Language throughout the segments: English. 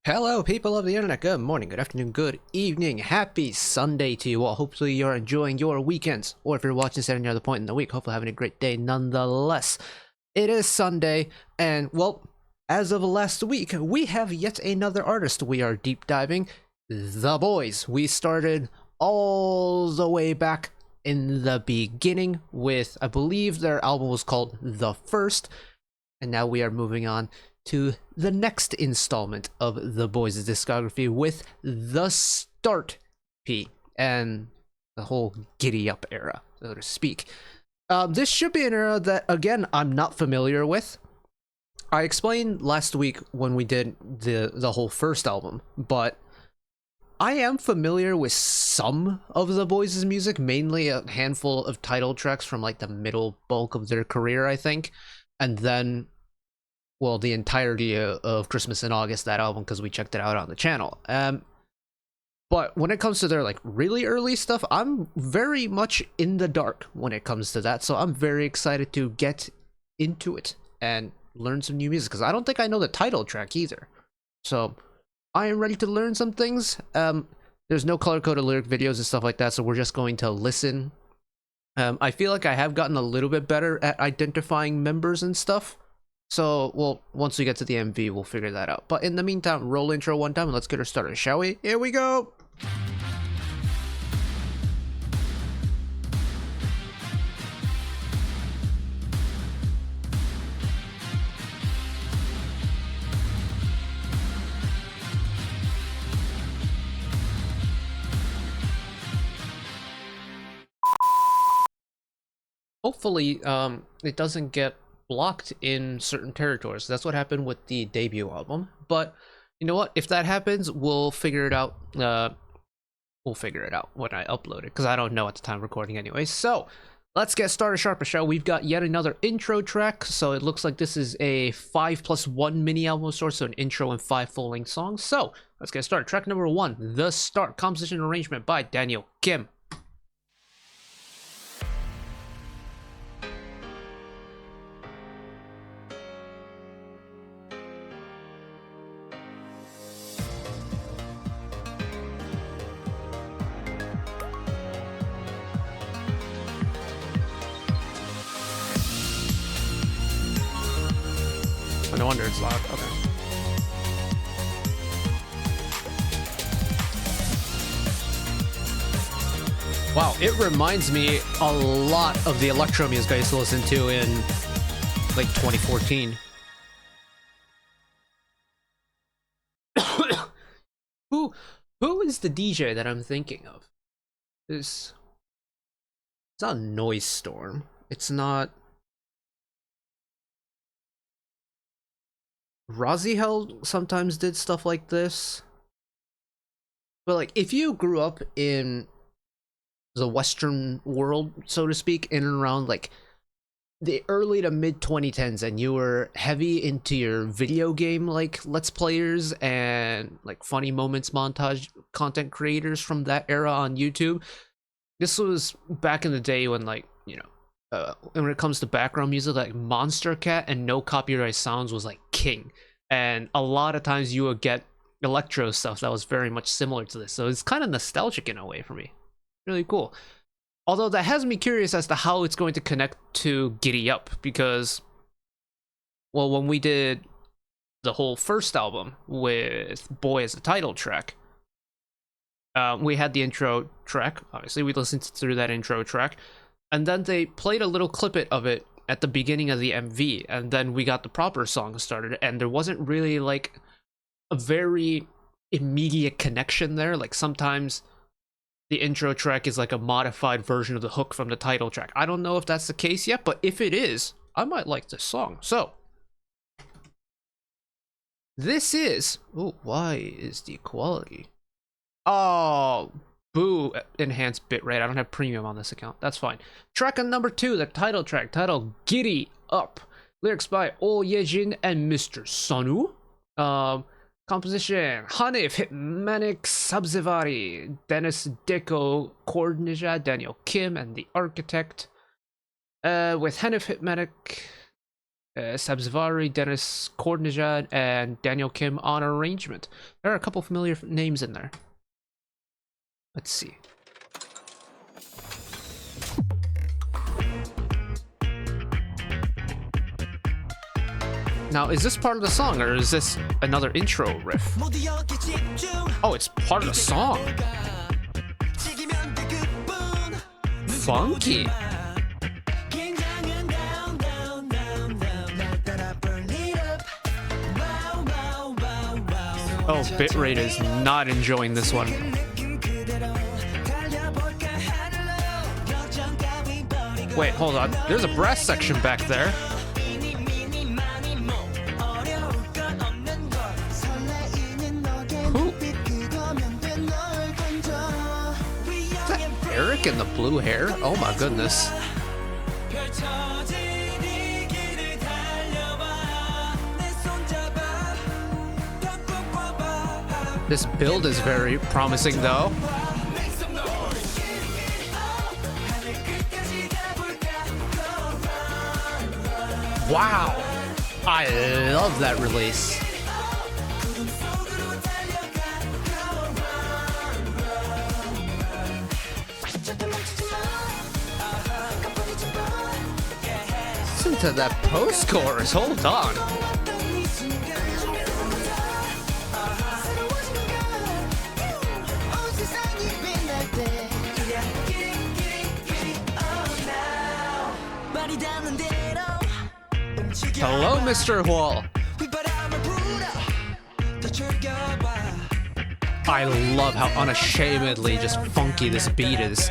Hello, people of the internet. Good morning, good afternoon, good evening. Happy Sunday to you all. Hopefully, you're enjoying your weekends, or if you're watching this at any other point in the week, hopefully having a great day nonetheless. It is Sunday, and well, as of last week, we have yet another artist we are deep diving. The Boys. We started all the way back in the beginning with, I believe, their album was called The First, and now we are moving on to the next installment of the Boys' discography with the Start P and the whole Giddy Up era, so to speak. This should be an era that, again, I'm not familiar with. I explained last week when we did the whole first album, but I am familiar with some of the Boys' music, mainly a handful of title tracks from like the middle bulk of their career, I think, and then, well, the entirety of Christmas in August, that album, because we checked it out on the channel. But when it comes to their like really early stuff, I'm very much in the dark when it comes to that. So I'm very excited to get into it and learn some new music, because I don't think I know the title track either. So I am ready to learn some things. There's no color-coded lyric videos and stuff like that, so we're just going to listen. I feel like I have gotten a little bit better at identifying members and stuff. So, well, once we get to the MV, we'll figure that out. But in the meantime, roll intro one time and let's get her started, shall we? Here we go! Hopefully, it doesn't get blocked in certain territories. That's what happened with the debut album. But you know what? If that happens, we'll figure it out. We'll figure it out when I upload it, because I don't know at the time of recording anyway. So let's get started sharp, show. We've got yet another intro track. So it looks like this is a 5+1 mini album of sorts, so an intro and 5 full-length songs. So let's get started. Track number 1, The Start, composition and arrangement by Daniel Kim. Oh, no wonder it's loud. Okay. Wow, it reminds me a lot of the electro music I used to listen to in like 2014. Who is the DJ that I'm thinking of? It's not Noise Storm. It's not Rozzy Hell. Sometimes did stuff like this. But like, if you grew up in the Western world, so to speak, in and around like the early to mid 2010s, and you were heavy into your video game like Let's Players and like funny moments montage content creators from that era on YouTube, this was back in the day when, like, you know, when it comes to background music, like Monster Cat and no copyright sounds was like king, and a lot of times you would get electro stuff that was very much similar to this, so it's kind of nostalgic in a way for me. Really cool. Although that has me curious as to how it's going to connect to Giddy Up, because, well, when we did the whole first album with Boy as the title track, we had the intro track. Obviously, we listened through that intro track, and then they played a little clip of it at the beginning of the MV, and then we got the proper song started, and there wasn't really like a very immediate connection there. Like, sometimes the intro track is like a modified version of the hook from the title track. I don't know if that's the case yet, but if it is, I might like this song. So this is, oh, why is the quality? Oh, boo, enhanced bitrate. I don't have premium on this account. That's fine. Track number 2, the title track, titled Giddy Up. Lyrics by Oh Yejin and Mr. Sonu. Composition, Hanif, Hitmanic, Sabzivari, Dennis Deco, Coordinator, Daniel Kim, and The Architect. With Hanif, Hitmanic, Sabzvari, Dennis Kornejad, and Daniel Kim on arrangement. There are a couple familiar names in there. Let's see. Now, is this part of the song, or is this another intro riff? Oh, it's part of the song. Funky. Oh, bitrate is not enjoying this one. Wait, hold on. There's a brass section back there. Who? Is that Eric in the blue hair? Oh my goodness. This build is very promising though. Wow, I love that release. Listen to that post-chorus, hold on. Hello, Mr. Huol. I love how unashamedly just funky this beat is.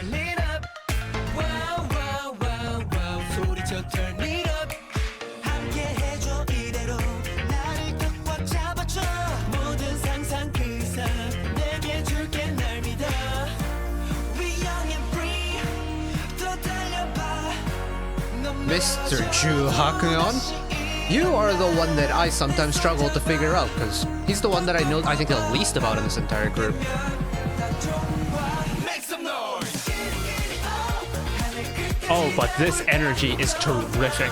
Mr. Ju Hakyeon, you are the one that I sometimes struggle to figure out, because he's the one that I think the least about in this entire group. Oh, but this energy is terrific.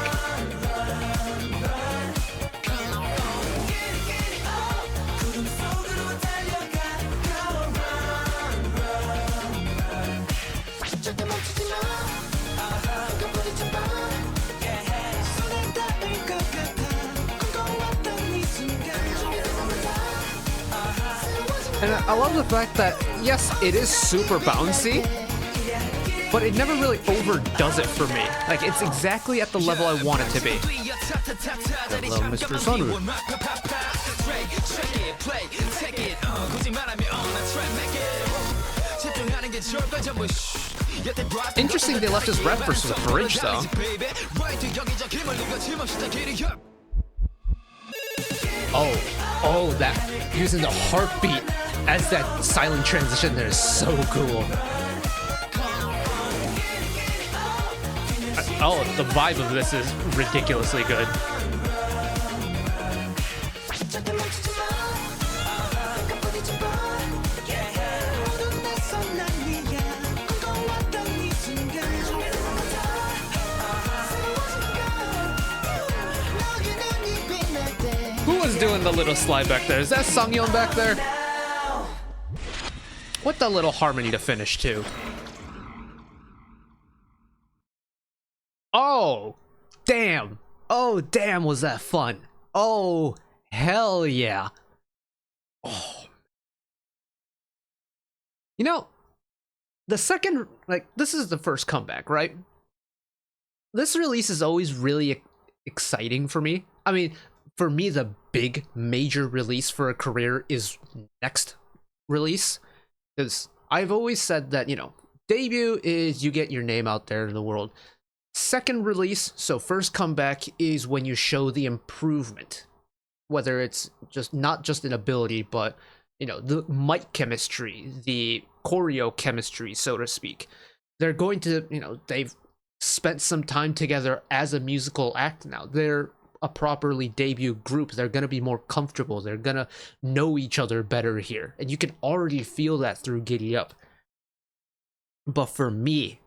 And I love the fact that, yes, it is super bouncy, but it never really overdoes it for me. Like, it's exactly at the level I want it to be. Hello, Mr. Sunroof. Interesting they left his rep versus a bridge, though. Oh, that using the heartbeat as that silent transition there is so cool. Oh, the vibe of this is ridiculously good. Who was doing the little slide back there? Is that Sungyeon back there? What the little harmony to finish too. Oh, damn. Oh, damn, was that fun. Oh, hell yeah. Oh. You know, the second, like, this is the first comeback, right? This release is always really exciting for me. I mean, for me, the big major release for a career is next release. Because I've always said that, you know, debut is you get your name out there in the world. Second release, so first comeback, is when you show the improvement. Whether it's just not just an ability, but, you know, the mic chemistry, the choreo chemistry, so to speak. They're going to, you know, they've spent some time together as a musical act now. They're a properly debut group. They're gonna be more comfortable. They're gonna know each other better here. And you can already feel that through Giddy Up. But for me,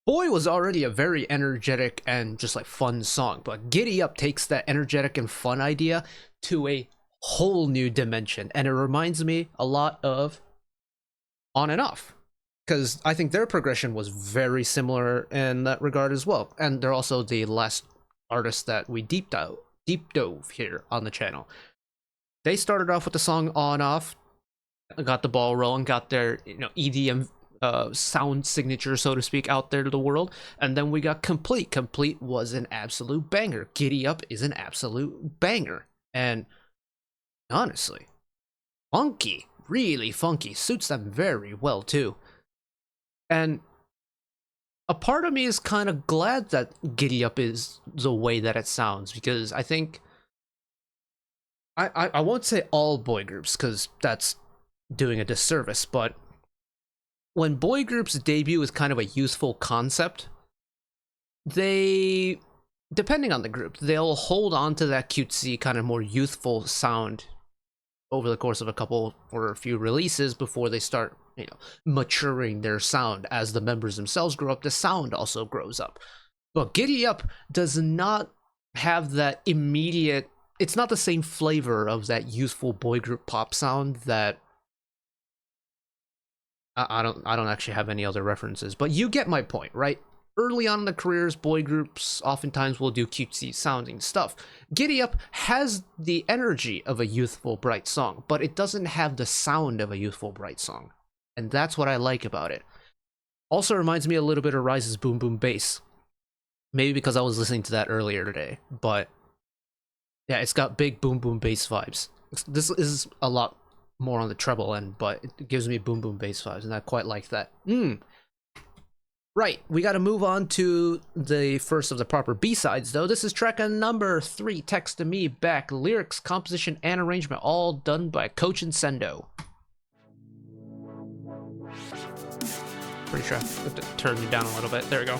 Boy was already a very energetic and just like fun song, but Giddy Up takes that energetic and fun idea to a whole new dimension, and it reminds me a lot of On and Off, because I think their progression was very similar in that regard as well, and they're also the last artists that we deep dove here on the channel. They started off with the song On Off, got the ball rolling, got their EDM sound signature, so to speak, out there to the world, and then we got Complete. Complete was an absolute banger. Giddy Up is an absolute banger, and honestly, funky, really funky, suits them very well too. And a part of me is kind of glad that Giddy Up is the way that it sounds, because I think I won't say all boy groups, because that's doing a disservice, but when boy groups debut as kind of a youthful concept, they, depending on the group, they'll hold on to that cutesy kind of more youthful sound over the course of a couple or a few releases before they start, maturing their sound. As the members themselves grow up, the sound also grows up. But Giddy Up does not have that immediate, it's not the same flavor of that youthful boy group pop sound that I don't actually have any other references, but you get my point, right? Early on in the careers, boy groups oftentimes will do cutesy sounding stuff. Giddy Up has the energy of a youthful, bright song, but it doesn't have the sound of a youthful, bright song. And that's what I like about it. Also reminds me a little bit of Rise's Boom Boom Bass. Maybe because I was listening to that earlier today, but yeah, it's got big Boom Boom Bass vibes. This is a lot more on the treble end, but it gives me Boom Boom Bass vibes, and I quite like that. Right, we gotta move on to the first of the proper B-sides, though. This is track number 3, Text to Me Back. Lyrics, composition, and arrangement all done by Coach and Sendo. Pretty sure I have to turn you down a little bit. There we go.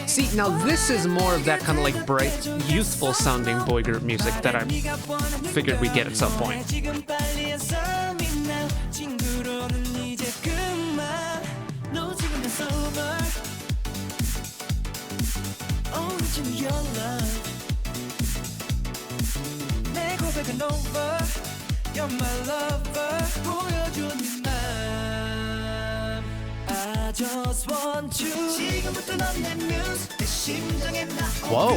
See, now this is more of that kind of like bright, youthful sounding boy group music that I figured we'd get at some point. Whoa.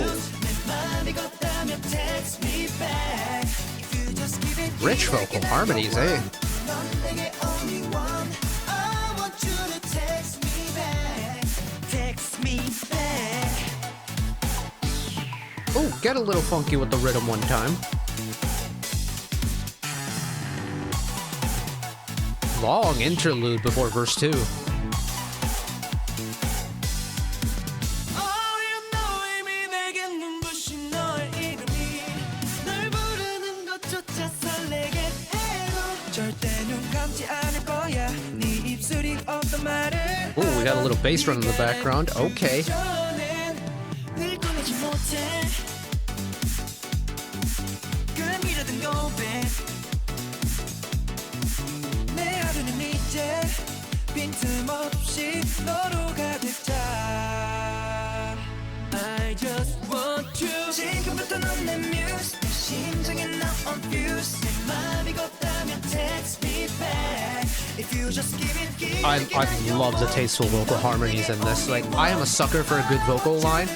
Rich vocal harmonies, eh? Oh, get a little funky with the rhythm one time. Long interlude before verse 2. Oh, we got a little bass run in the background. Okay. I just want you. 지금부터 넌 내 muse. 내 심장에 나 on fuse. 내 맘이 걷다면 text me back. If you just give it. I love the tasteful vocal harmonies in this. Like, I am a sucker for a good vocal line.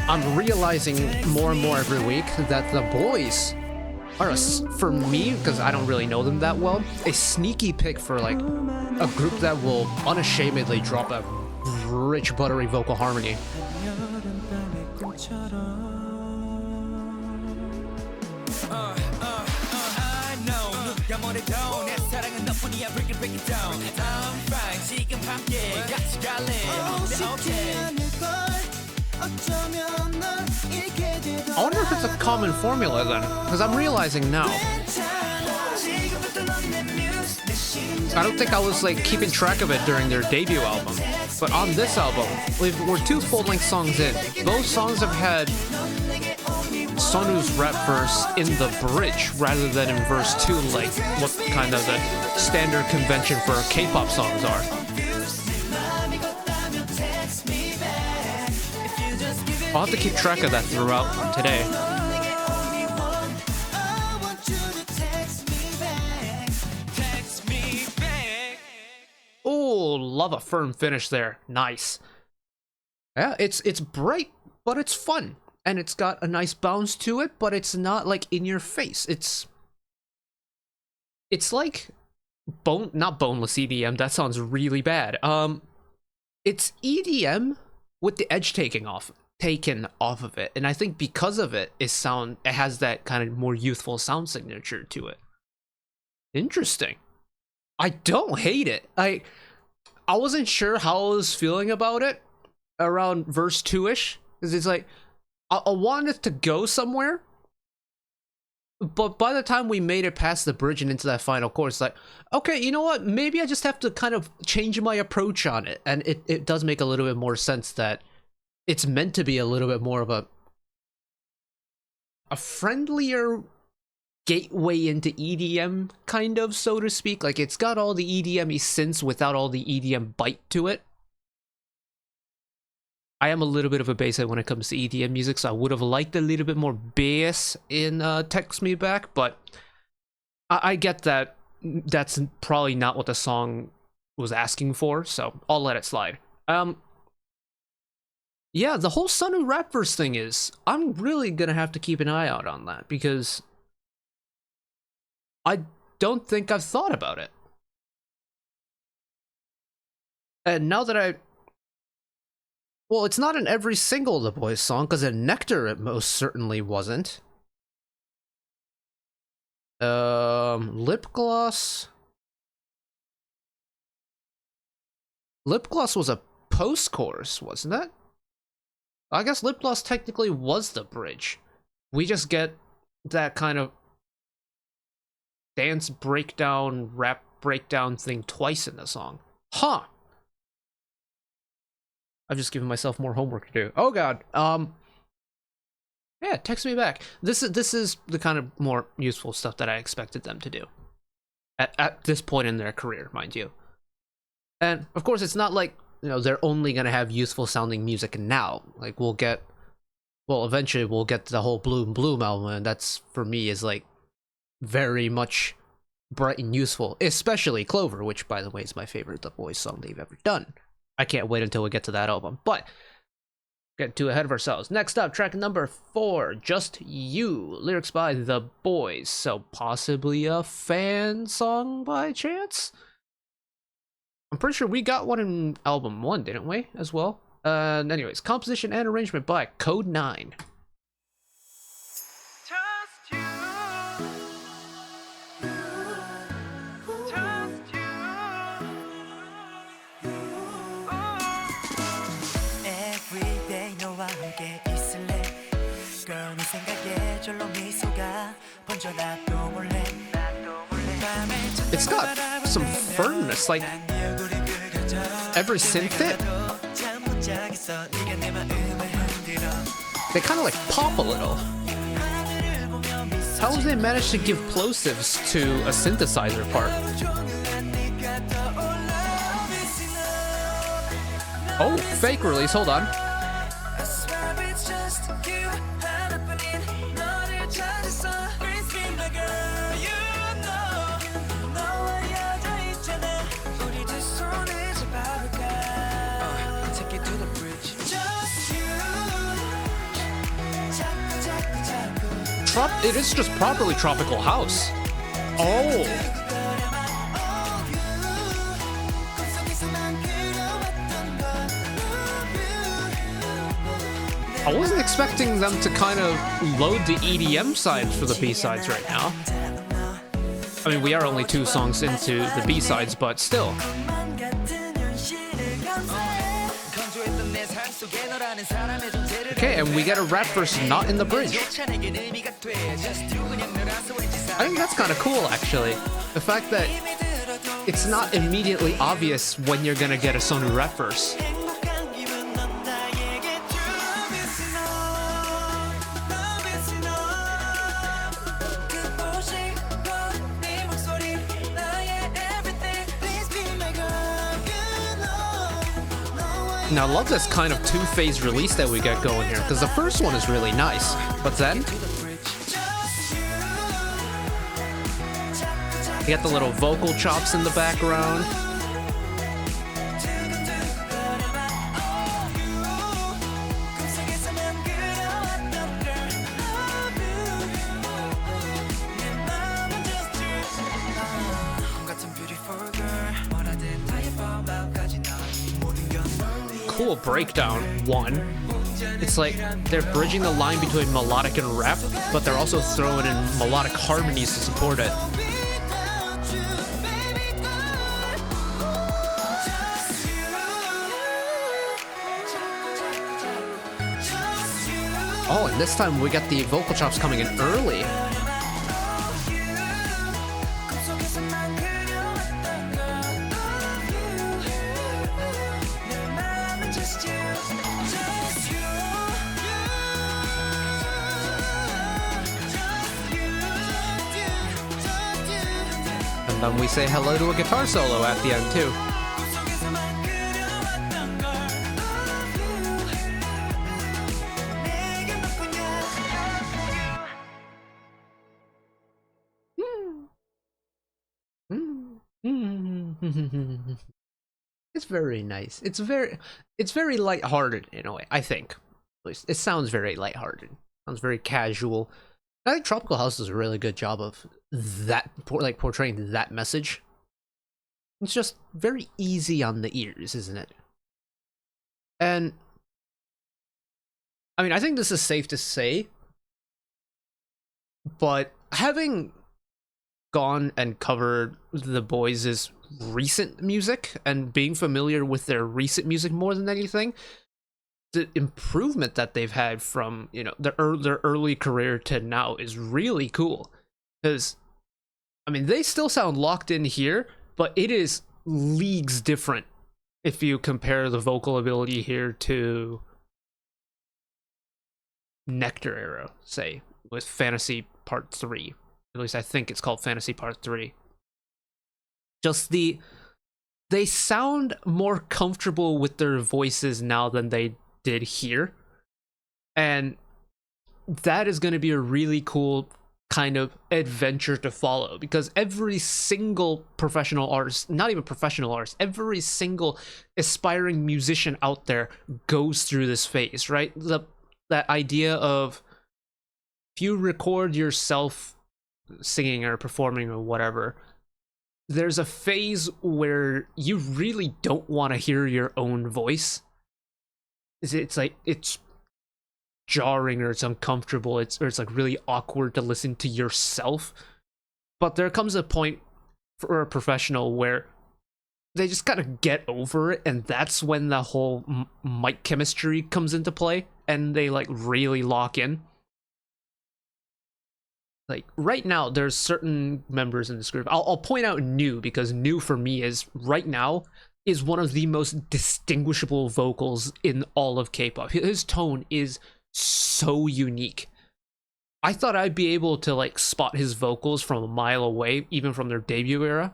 I'm realizing more and more every week that the boys are, for me, because I don't really know them that well, a sneaky pick for like a group that will unashamedly drop a rich, buttery vocal harmony. I wonder if it's a common formula then, because I'm realizing now. I don't think I was like keeping track of it during their debut album, but on this album, we're 2 full-length songs in. Both songs have had Sonu's rap verse in the bridge rather than in verse 2, like what kind of the standard convention for K-pop songs are. I'll have to keep track of that throughout today. Oh, love a firm finish there. Nice. Yeah, it's bright, but it's fun. And it's got a nice bounce to it, but it's not like in your face. It's like not boneless EDM. That sounds really bad. It's EDM with the edge taken off of it, and I think because of it, it has that kind of more youthful sound signature to it. Interesting. I don't hate it. I wasn't sure how I was feeling about it around verse 2-ish, because it's like I wanted it to go somewhere, but by the time we made it past the bridge and into that final chorus, like, okay, you know what? Maybe I just have to kind of change my approach on it, and it does make a little bit more sense that it's meant to be a little bit more of a friendlier gateway into EDM, kind of, so to speak. Like, it's got all the EDM-y synths without all the EDM bite to it. I am a little bit of a basshead when it comes to EDM music, so I would have liked a little bit more bass in Text Me Back, but I get that that's probably not what the song was asking for, so I'll let it slide. Yeah, the whole Sonu rap verse thing is, I'm really gonna have to keep an eye out on that, because I don't think I've thought about it. And now that well, it's not in every single The Boys song, because in Nectar it most certainly wasn't. Lip Gloss. Lip Gloss was a post-chorus, wasn't it? I guess Lip Gloss technically was the bridge. We just get that kind of dance breakdown, rap breakdown thing twice in the song. Huh. I've just given myself more homework to do. Oh god. Yeah, Text Me Back. This is the kind of more useful stuff that I expected them to do. At this point in their career, mind you. And of course, it's not like, you know, they're only gonna have useful sounding music now. Like, eventually we'll get the whole Bloom Bloom album, and that's, for me, is like very much bright and useful, especially Clover, which, by the way, is my favorite The Boys song they've ever done. I can't wait until we get to that album, but get too ahead of ourselves. Next up, track number 4, Just You, lyrics by The Boys, so possibly a fan song by chance? I'm pretty sure we got one in album 1, didn't we, as well? Anyways, composition and arrangement by Code 9. It's got some firmness, like every synth hit, they kind of like pop a little. How have they managed to give plosives to a synthesizer part? Oh, fake release, hold on. It is just properly tropical house. Oh. I wasn't expecting them to kind of load the EDM sides for the B-sides right now. I mean, we are only 2 songs into the B-sides, but still. Okay, and we get a rap verse not in the bridge. I think that's kind of cool, actually. The fact that it's not immediately obvious when you're gonna get a Sonu rap verse. Now, I love this kind of two-phase release that we got going here, because the first one is really nice, but then you got the little vocal chops in the background. Cool breakdown, one. It's like they're bridging the line between melodic and rap, but they're also throwing in melodic harmonies to support it. Oh, and this time we got the vocal chops coming in early. And then we say hello to a guitar solo at the end too. It's very nice. It's very lighthearted in a way, I think. At least it sounds very lighthearted. Sounds very casual. I think Tropical House does a really good job of that, like portraying that message. It's just very easy on the ears, isn't it? And I mean, I think this is safe to say, but having gone and covered the BOYZ' recent music and being familiar with their recent music more than anything, the improvement that they've had from, you know, their early career to now is really cool. Because I mean, they still sound locked in here, but it is leagues different if you compare the vocal ability here to Nectar era, say, with Fantasy Part 3. At least I think it's called Fantasy Part 3. Just they sound more comfortable with their voices now than they did here. And that is going to be a really cool kind of adventure to follow, because every single professional artist, not even professional artist, every single aspiring musician out there goes through this phase, right? That idea of if you record yourself singing or performing or whatever, there's a phase where you really don't want to hear your own voice. It's like it's jarring, or it's uncomfortable, or it's like really awkward to listen to yourself. But there comes a point for a professional where they just gotta get over it, and that's when the whole mic chemistry comes into play, and they like really lock in. Like right now, there's certain members in this group. I'll point out New, because New for me is right now is one of the most distinguishable vocals in all of K-pop. His tone is so unique. I thought I'd be able to like spot his vocals from a mile away, even from their debut era.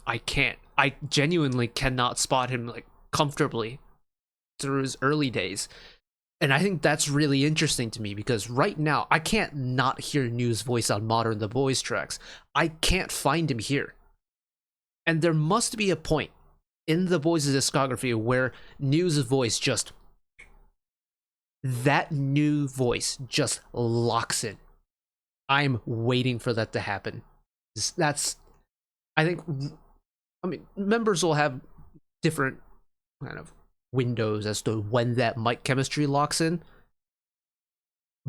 I can't. I genuinely cannot spot him like comfortably through his early days. And I think that's really interesting to me, because right now I can't not hear New's voice on Modern the Boys tracks. I can't find him here. And there must be a point in the BOYZ discography where New's voice just, that new voice just locks in. I'm waiting for that to happen. That's, I think, I mean, members will have different kind of windows as to when that mic chemistry locks in,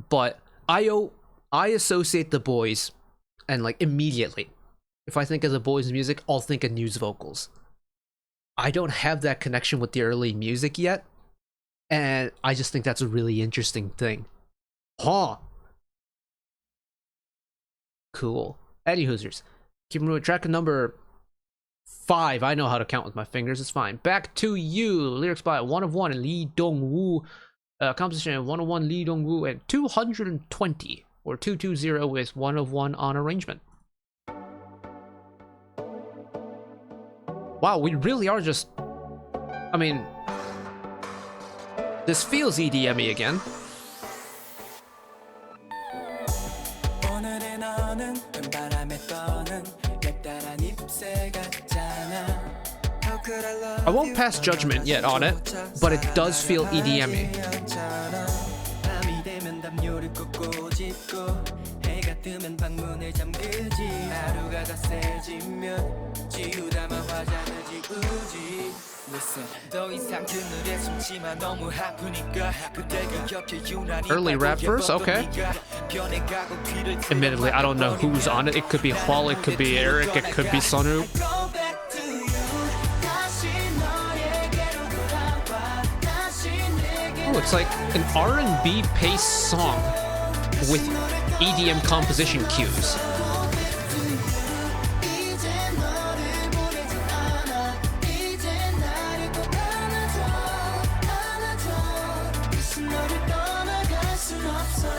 but I associate the BOYZ, and like immediately, if I think of the BOYZ music, I'll think of New's vocals. I don't have that connection with the early music yet, and I just think that's a really interesting thing. Huh. Cool. Any Hoosers. Keep moving. Track number 5. I know how to count with my fingers. It's fine. Back to You. Lyrics by One of One and Lee Dong-woo. Composition 101 Lee Dong-woo, and 220 or 220 with One of One on arrangement. Wow, we really are just, I mean, This feels EDM-y again. 오늘의 너는 봄바람에 떠는 랩달한 잎새 같잖아. How could I love I won't pass judgment yet on it, but it does feel EDM-y. 밤이 되면 담요를 꽂고 짚고 해가 뜨면 방문을 잠그지 하루가 다 세지면 지우다만 화장을 지우지 Listen 더 이상 그늘에 숨지마 너무 아프니까 그때가 곁에 유난히 Early rap verse, okay. 변해가고 귀를 Admittedly, I don't know who's on it. It could be Hwal, it could be Eric, it could be Sonu. Go back to you 다시 너에게로 돌아와 다시 내게 Oh, it's like an R&B paced song with EDM composition cues. 이제 너를 보내지 않아 이제 나를 꼭 안아줘 다시 너를 떠나갈 순 없어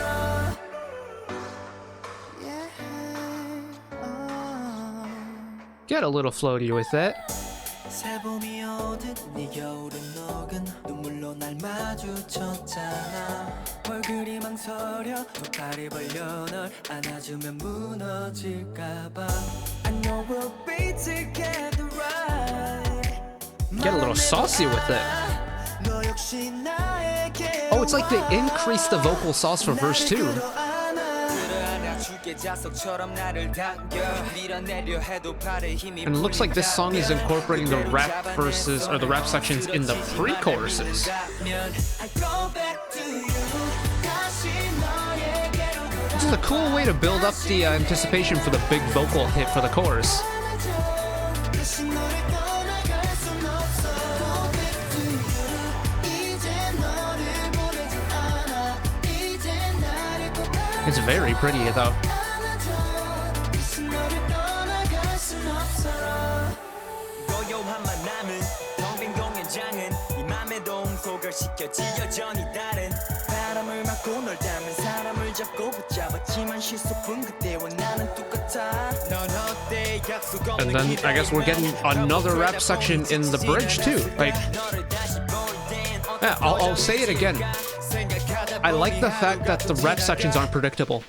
Get a little floaty with that. 새봄이 오듯 네 겨울은 녹은 눈물로 날 마주쳤잖아 얼굴이 망설여 또 팔을 벌려 널 안아주면 무너질까봐 I know we'll be together right Get a little saucy with it. 너 역시 나에게 Oh, it's like they increased the vocal sauce for verse 2. And it looks like this song is incorporating the rap verses or the rap sections in the pre-choruses. This is a cool way to build up the anticipation for the big vocal hit for the chorus. It's very pretty though. And then I guess we're getting another rap section in the bridge too. Like, yeah, I'll say it again. I like the fact that the rap sections aren't predictable,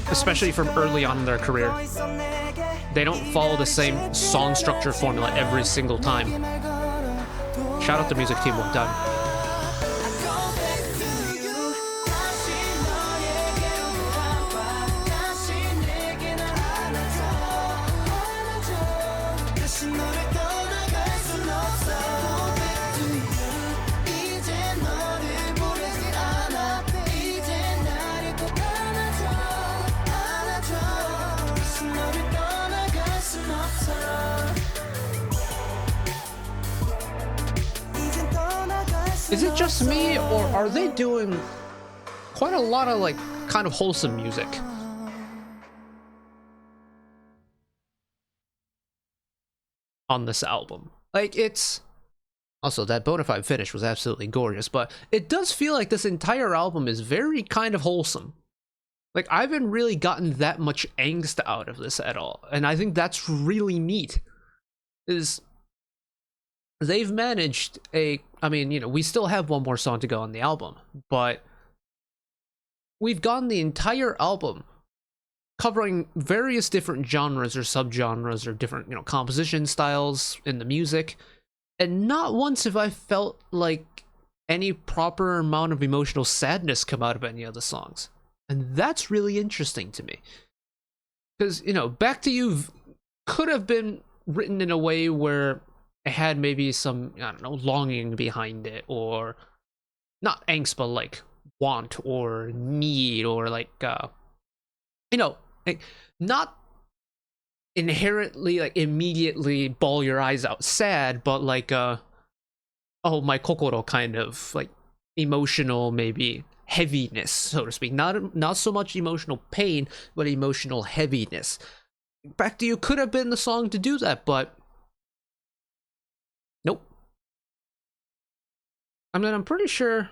especially from early on in their career. They don't follow the same song structure formula every single time. Shout out the music team, well done. Is it just me, or are they doing quite a lot of like kind of wholesome music on this album? Like, it's also that Bonafide finish was absolutely gorgeous, but it does feel like this entire album is very kind of wholesome. Like, I haven't really gotten that much angst out of this at all, and I think that's really neat. Is they've managed I mean, you know, we still have one more song to go on the album, but we've gone the entire album covering various different genres or subgenres or different, you know, composition styles in the music, and not once have I felt like any proper amount of emotional sadness come out of any of the songs. And that's really interesting to me. Because, you know, Back to You could have been written in a way where it had maybe some, I don't know, longing behind it, or not angst, but like want or need, or like, you know, like not inherently like immediately bawl your eyes out sad, but like, oh, my kokoro kind of like emotional, maybe heaviness, so to speak. Not so much emotional pain, but emotional heaviness. Back to You could have been the song to do that, but nope. I mean, I'm pretty sure.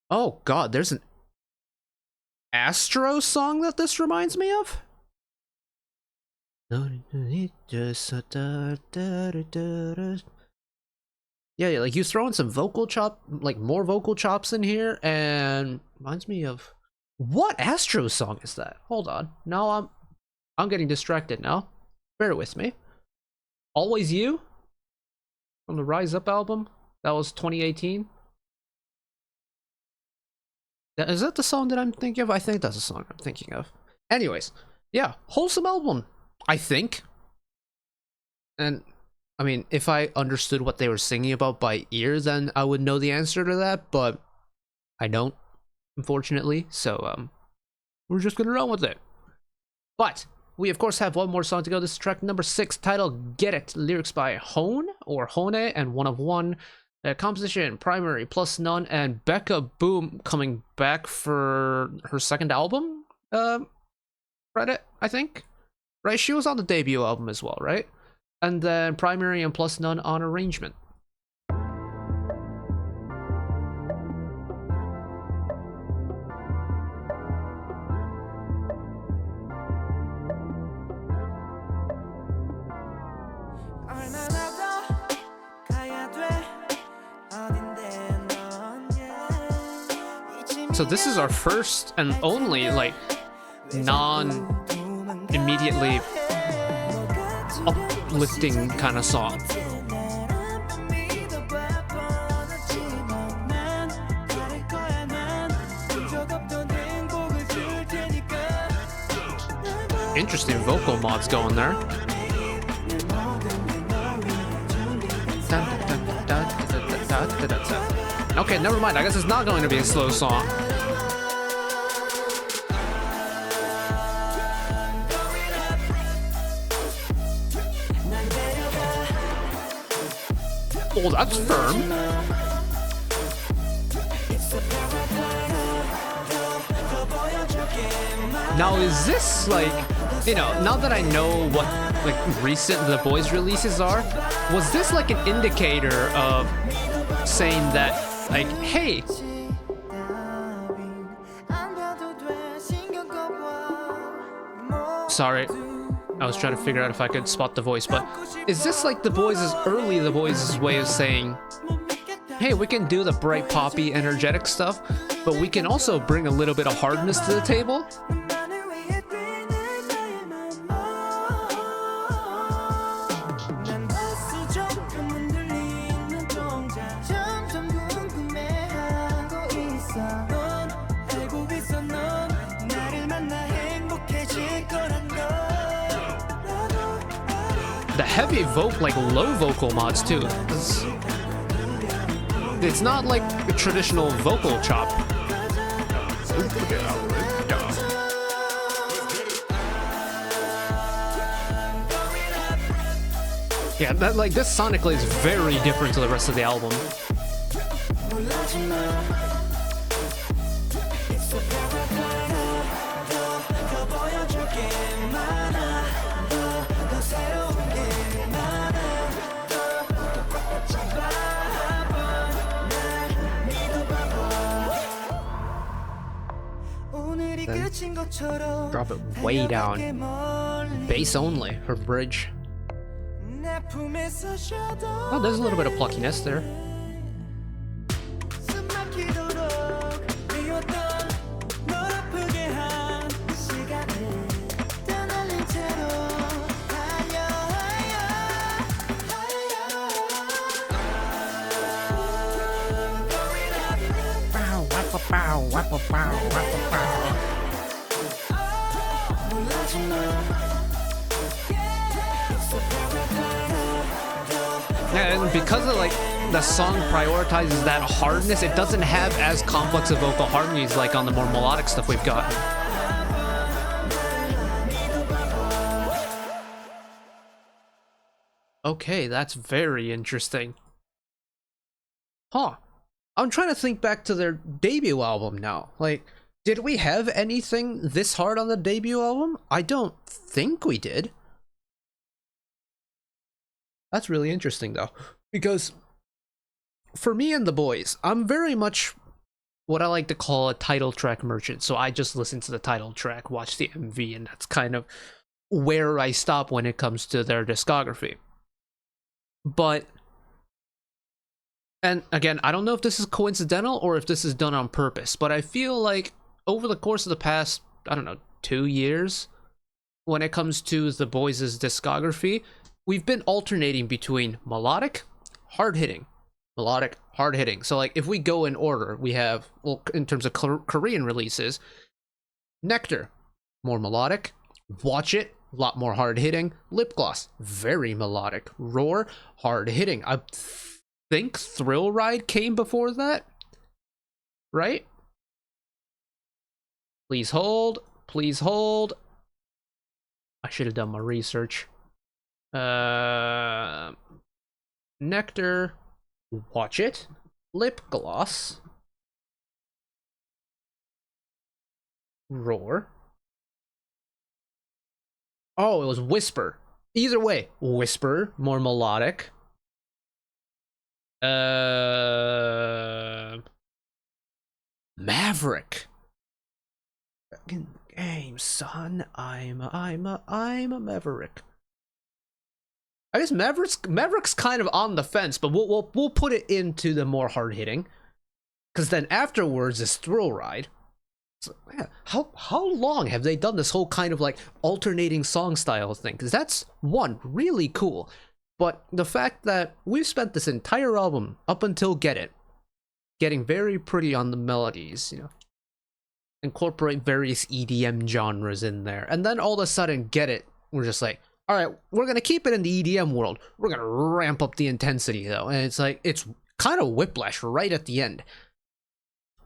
Oh god, there's an Astro song that this reminds me of? Yeah, like you throw in some vocal chop, like more vocal chops in here, and reminds me of what Astro song is that? Hold on, now I'm getting distracted now. Bear with me. Always You from the Rise Up album. That was 2018. Is that the song that I'm thinking of? I think that's the song I'm thinking of. Anyways, yeah, wholesome album, I think. And I mean, if I understood what they were singing about by ear, then I would know the answer to that, but I don't, unfortunately. So we're just gonna run with it. But we of course have one more song to go. This is track number 6, titled Get It, lyrics by Hone or Hone and One of One. Composition, Primary, Plus None, and Becca Boom coming back for her second album credit, I think. Right? She was on the debut album as well, right? And then Primary and Plus None on arrangement. So this is our first and only like non-immediately uplifting kind of song. Interesting vocal mods going there. Okay, never mind. I guess it's not going to be a slow song. Oh, that's firm. Now, is this like, you know, now that I know what like recent the BOYZ releases are, was this like an indicator of saying that, like, hey, sorry, I was trying to figure out if I could spot the voice, but is this like the BOYZ's way of saying, hey, we can do the bright poppy energetic stuff, but we can also bring a little bit of hardness to the table? The heavy like low vocal mods too. It's not like a traditional vocal chop. Yeah, that like this sonically is very different to the rest of the album. Drop it way down. Bass only, her bridge. Oh, there's a little bit of pluckiness there. Yeah, and because of like the song prioritizes that hardness, it doesn't have as complex of vocal harmonies like on the more melodic stuff we've gotten. Okay, that's very interesting. Huh. I'm trying to think back to their debut album now. Like, did we have anything this hard on the debut album? I don't think we did. That's really interesting though, because for me and the boys, I'm very much what I like to call a title track merchant. So I just listen to the title track, watch the MV, and that's kind of where I stop when it comes to their discography. But, and again, I don't know if this is coincidental or if this is done on purpose, but I feel like over the course of the past, I don't know, 2 years, when it comes to the BOYZ discography, we've been alternating between melodic, hard-hitting, melodic, hard-hitting. So like if we go in order, we have, well, in terms of Korean releases, Nectar, more melodic, Watch It, a lot more hard-hitting, Lip Gloss, very melodic, Roar, hard-hitting. I think Thrill Ride came before that, right? Please hold, please hold. I should have done my research. Nectar, Watch It, Lip Gloss, Roar. Oh, it was Whisper. Either way, Whisper, more melodic. Maverick. Fucking game, son. I'm a Maverick. I guess Maverick's kind of on the fence, but we'll put it into the more hard hitting, because then afterwards is Thrill Ride. So, yeah, how long have they done this whole kind of like alternating song style thing? Because that's one really cool, but the fact that we've spent this entire album up until Get It, getting very pretty on the melodies, you know, incorporate various EDM genres in there, and then all of a sudden Get It, we're just like, all right, we're gonna keep it in the EDM world. We're gonna ramp up the intensity though, and it's like it's kind of whiplash right at the end.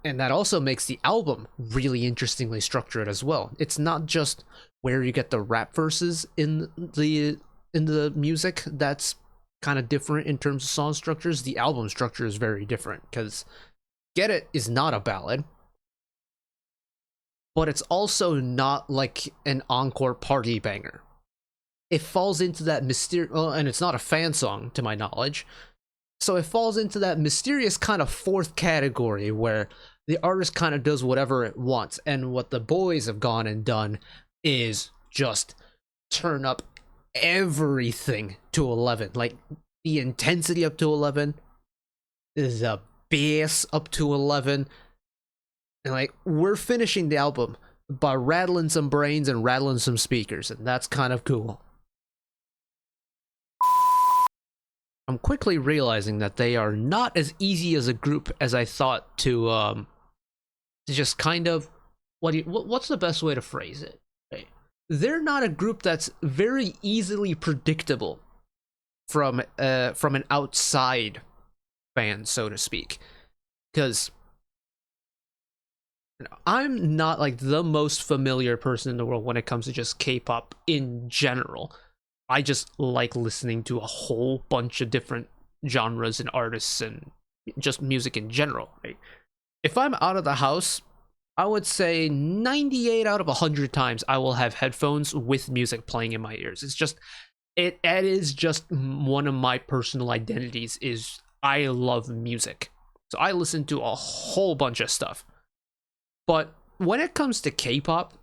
And that also makes the album really interestingly structured as well. It's not just where you get the rap verses in the music that's kind of different in terms of song structures. The album structure is very different, because Get It is not a ballad, but it's also not like an encore party banger. It falls into that mysterious, well, and it's not a fan song to my knowledge, so it falls into that mysterious kind of fourth category where the artist kind of does whatever it wants, and what the boys have gone and done is just turn up everything to 11, like the intensity up to 11, the bass up to 11, and like we're finishing the album by rattling some brains and rattling some speakers, and that's kind of cool. I'm quickly realizing that they are not as easy as a group as I thought to just kind of, what's the best way to phrase it? Right? They're not a group that's very easily predictable from an outside fan, so to speak, because I'm not like the most familiar person in the world when it comes to just K-pop in general. I just like listening to a whole bunch of different genres and artists and just music in general. Right? If I'm out of the house, I would say 98 out of 100 times I will have headphones with music playing in my ears. It's just, it is just one of my personal identities is I love music. So I listen to a whole bunch of stuff. But when it comes to K-pop,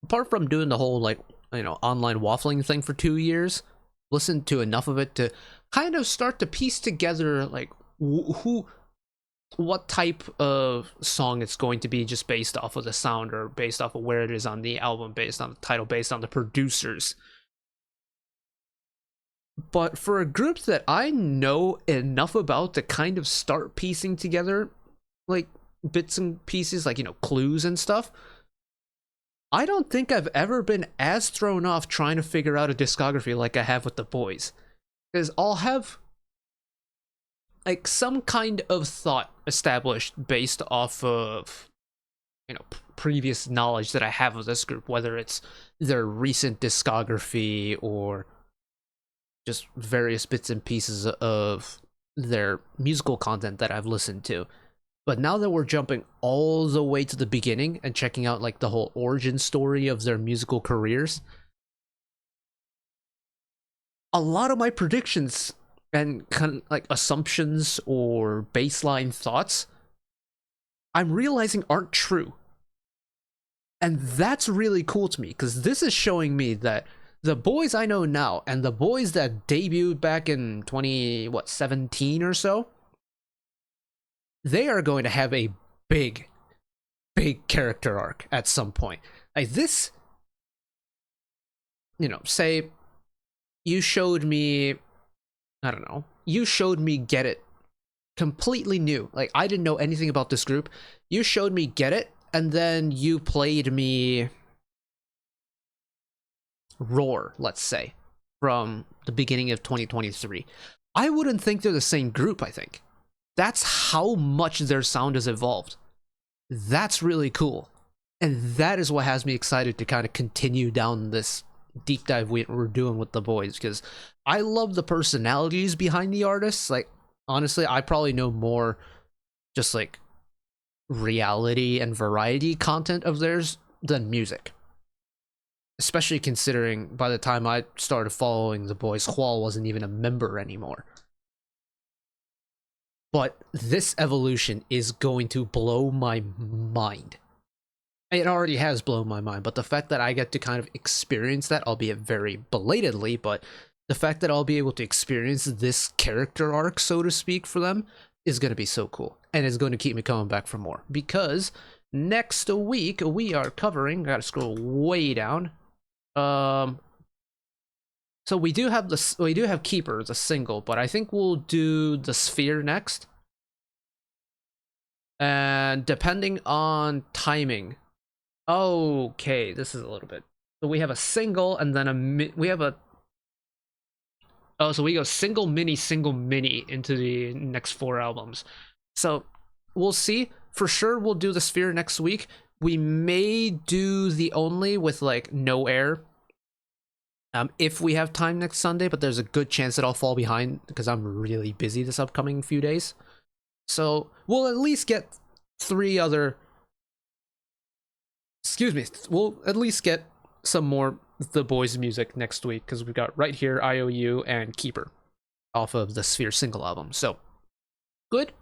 apart from doing the whole like, you know, online waffling thing for 2 years, listened to enough of it to kind of start to piece together like what type of song it's going to be, just based off of the sound or based off of where it is on the album, based on the title, based on the producers. But for a group that I know enough about to kind of start piecing together like bits and pieces, like, you know, clues and stuff, I don't think I've ever been as thrown off trying to figure out a discography like I have with the boys. Because I'll have like some kind of thought established based off of, you know, previous knowledge that I have of this group, whether it's their recent discography or just various bits and pieces of their musical content that I've listened to. But now that we're jumping all the way to the beginning and checking out like the whole origin story of their musical careers, a lot of my predictions and kind of like assumptions or baseline thoughts, I'm realizing aren't true. And that's really cool to me, because this is showing me that the boys I know now and the boys that debuted back in 2017 or so, they are going to have a big character arc at some point. Like this, you know, say you showed me, I don't know, you showed me Get It, completely new. Like, I didn't know anything about this group. You showed me Get It, and then you played me Roar, let's say, from the beginning of 2023. I wouldn't think they're the same group, I think. That's how much their sound has evolved. That's really cool. And that is what has me excited to kind of continue down this deep dive we're doing with the boys, because I love the personalities behind the artists. Like, honestly, I probably know more just like reality and variety content of theirs than music. Especially considering by the time I started following the boys, Hwal wasn't even a member anymore. But this evolution is going to blow my mind. It already has blown my mind, but the fact that I get to kind of experience that, albeit very belatedly, but the fact that I'll be able to experience this character arc, so to speak, for them is going to be so cool. And it's going to keep me coming back for more. Because next week we are covering, I gotta scroll way down. So we do have Keeper, the single, but I think we'll do the Sphere next. And depending on timing, okay, this is a little bit. So we have a single, and then we go single mini into the next 4 albums. So we'll see. For sure, we'll do the Sphere next week. We may do the Only with like no air. If we have time next Sunday, but there's a good chance that I'll fall behind because I'm really busy this upcoming few days. So we'll at least get 3 other. Excuse me. We'll at least get some more the boys' music next week, because we've got Right Here, IOU, and Keeper off of the Sphere single album. So good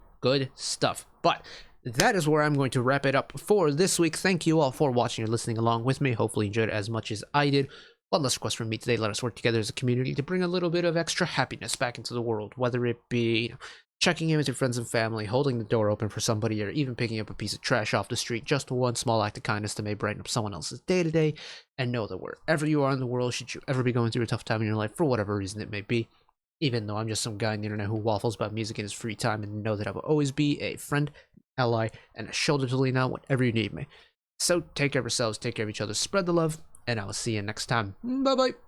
stuff. But that is where I'm going to wrap it up for this week. Thank you all for watching and listening along with me. Hopefully you enjoyed it as much as I did. One last request from me today: let us work together as a community to bring a little bit of extra happiness back into the world, whether it be checking in with your friends and family, holding the door open for somebody, or even picking up a piece of trash off the street. Just one small act of kindness that may brighten up someone else's day to day. And know that wherever you are in the world, should you ever be going through a tough time in your life, for whatever reason it may be, even though I'm just some guy on the internet who waffles about music in his free time, and know that I will always be a friend, ally, and a shoulder to lean on whenever you need me. So take care of yourselves, take care of each other, spread the love, and I will see you next time. Bye bye.